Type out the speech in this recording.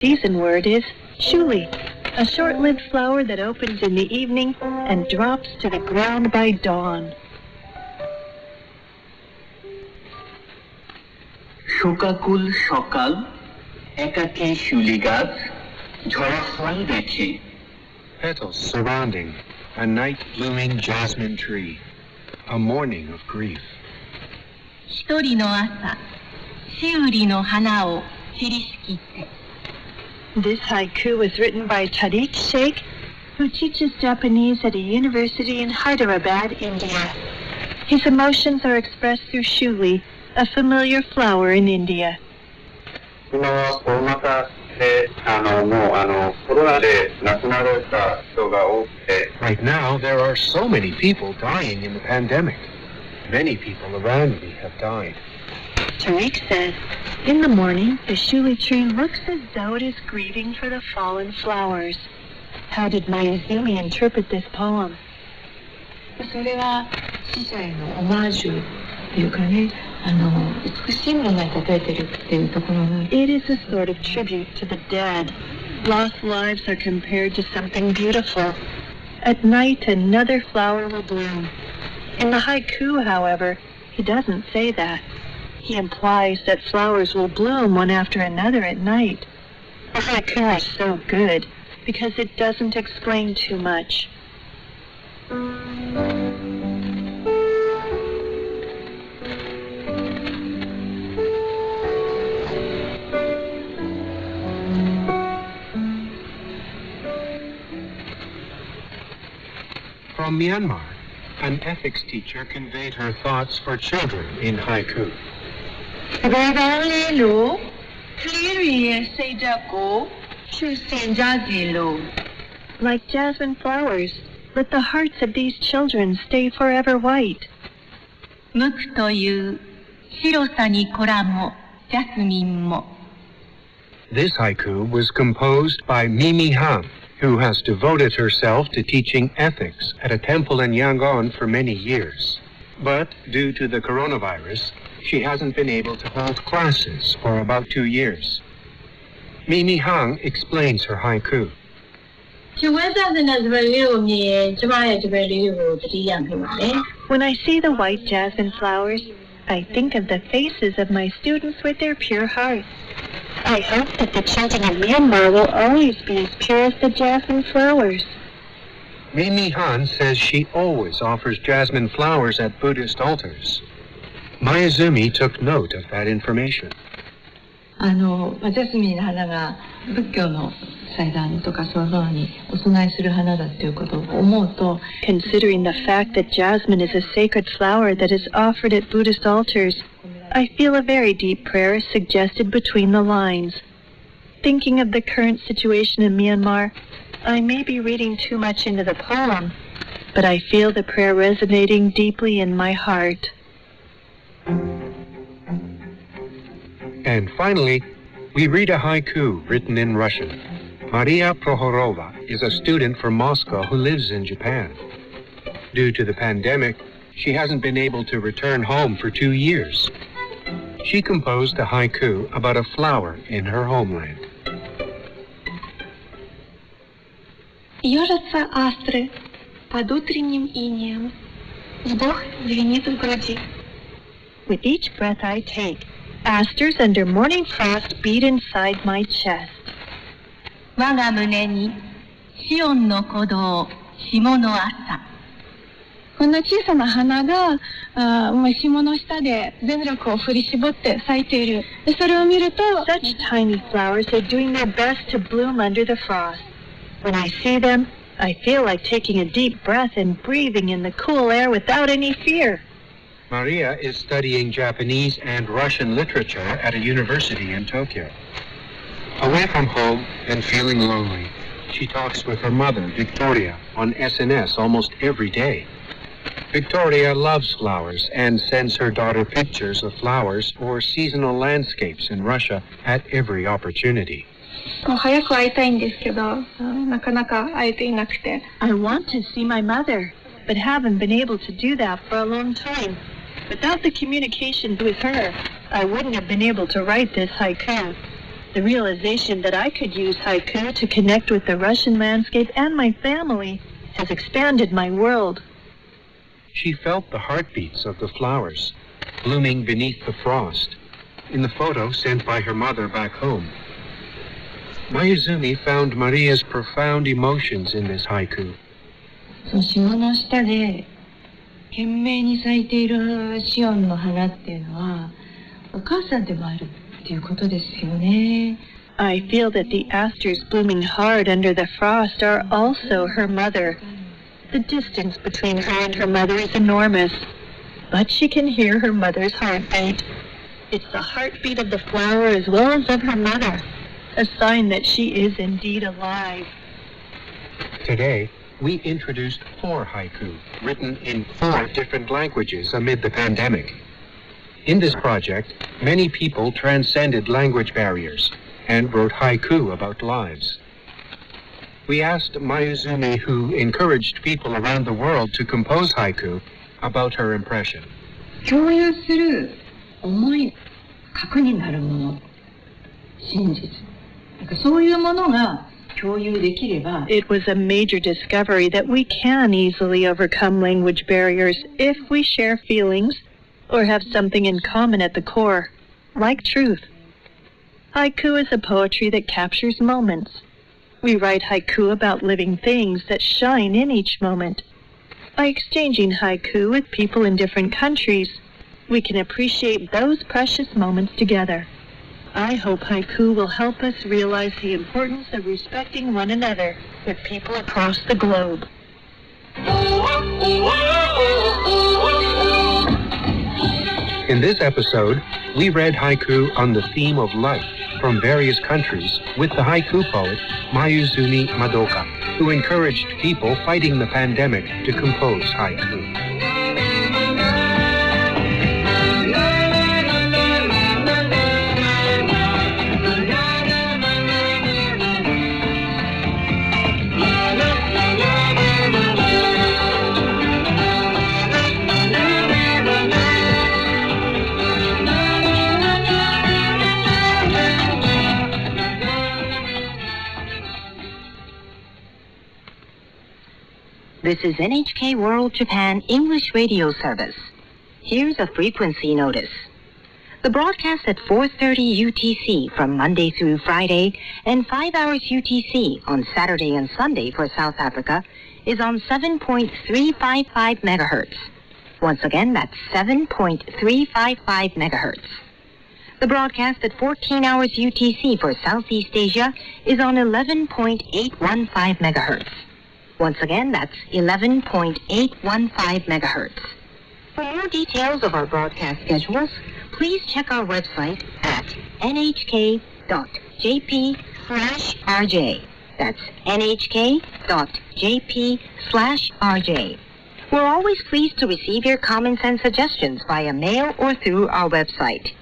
season word is shuli, a short-lived flower that opens in the evening and drops to the ground by dawn. শোকাকুল সকাল একাকী শিউলি গাছ ঝরা ফল দেখে Petals surrounding a night-blooming jasmine tree, a morning of grief. 一人の朝、しうりの花を散りしきって。This haiku was written by Tariq Sheikh, who teaches Japanese at a university in Hyderabad, India. His emotions are expressed through shuli, a familiar flower in India. 今はコロナ禍でコロナで亡くなられた人が多くて Right now, there are so many people dying in the pandemic. Many people around me have died. Tariq says, in the morning, the shuli tree looks as though it is grieving for the fallen flowers. How did Mayuzumi interpret this poem? それは死者へのオマージュっていうかね、美しいものに例えてるっていうところが。It is a sort of tribute to the dead. Lost lives are compared to something beautiful. At night, another flower will bloom. In the haiku, however, he doesn't say that. He implies that flowers will bloom one after another at night. The haiku is so good because it doesn't explain too much. From Myanmar, an ethics teacher conveyed her thoughts for children in haiku. Like jasmine flowers, let the hearts of these children stay forever white. 無垢という白さにこらもジャスミンも。 This haiku was composed by Mimi Han, who has devoted herself to teaching ethics at a temple in Yangon for many years. But due to the coronavirus, she hasn't been able to hold classes for about 2 years. Mimi Han explains her haiku. When I see the white jasmine flowers, I think of the faces of my students with their pure hearts. I hope that the children of Myanmar will always be as pure as the jasmine flowers. Mimi Han says she always offers jasmine flowers at Buddhist altars. Mayuzumi took note of that information. ジャスミンの花が仏教の祭壇とかそういうのにお供えする花だっていうことを思うと、Considering the fact that jasmine is a sacred flower that is offered at Buddhist altars, I feel a very deep prayer is suggested between the lines. Thinking of the current situation in Myanmar, I may be reading too much into the poem, but I feel the prayer resonating deeply in my heart. And finally, we read a haiku written in Russian. Maria Prohorova is a student from Moscow who lives in Japan. Due to the pandemic, she hasn't been able to return home for 2 years. She composed a haiku about a flower in her homeland. Ёжатся астры под утренним инеем. Вдох звенит в груди. With each breath I take, asters under morning frost beat inside my chest. 我が胸にシオンの鼓動霜の朝。こんな小さな花が霜の下で全力を振り絞って咲いている。それを見ると Such tiny flowers are doing their best to bloom under the frost. When I see them, I feel like taking a deep breath and breathing in the cool air without any fear. Maria is studying Japanese and Russian literature at a university in Tokyo. Away from home and feeling lonely, she talks with her mother, Victoria, on SNS almost every day. Victoria loves flowers and sends her daughter pictures of flowers or seasonal landscapes in Russia at every opportunity. 早く会いたいんですけど、なかなか会えていなくて。I want to see my mother, but haven't been able to do that for a long time. Without the communication with her, I wouldn't have been able to write this haiku. The realization that I could use haiku to connect with the Russian landscape and my family has expanded my world. She felt the heartbeats of the flowers blooming beneath the frost in the photo sent by her mother back home. Mayuzumi found Maria's profound emotions in this haiku. その霜の下で懸命に咲いているシオンの花っていうのはお母さんでもあるっていうことですよね。 I feel that the asters blooming hard under the frost are also her mother. The distance between her and her mother is enormous, but she can hear her mother's heartbeat. It's the heartbeat of the flower as well as of her mother, a sign that she is indeed alive. Today, we introduced 4 haiku, written in 4 different languages amid the pandemic. In this project, many people transcended language barriers and wrote haiku about lives. We asked Mayuzumi, who encouraged people around the world to compose haiku, about her impression. 共有する思い、核になるもの、真実。なんかそういうものが共有できれば、 It was a major discovery that we can easily overcome language barriers if we share feelings or have something in common at the core, like truth. Haiku is a poetry that captures moments. We write haiku about living things that shine in each moment. By exchanging haiku with people in different countries, we can appreciate those precious moments together. I hope haiku will help us realize the importance of respecting one another with people across the globe. In this episode, we read haiku on the theme of life from various countries with the haiku poet Mayuzumi Madoka, who encouraged people fighting the pandemic to compose haiku. This is NHK World Japan English Radio Service. Here's a frequency notice. The broadcast at 4:30 UTC from Monday through Friday and 5 hours UTC on Saturday and Sunday for South Africa is on 7.355 megahertz. Once again, that's 7.355 megahertz. The broadcast at 14 hours UTC for Southeast Asia is on 11.815 megahertz. Once again, that's 11.815 megahertz. For more details of our broadcast schedules, please check our website at nhk.jp/rj. That's nhk.jp/rj. We're always pleased to receive your comments and suggestions via mail or through our website.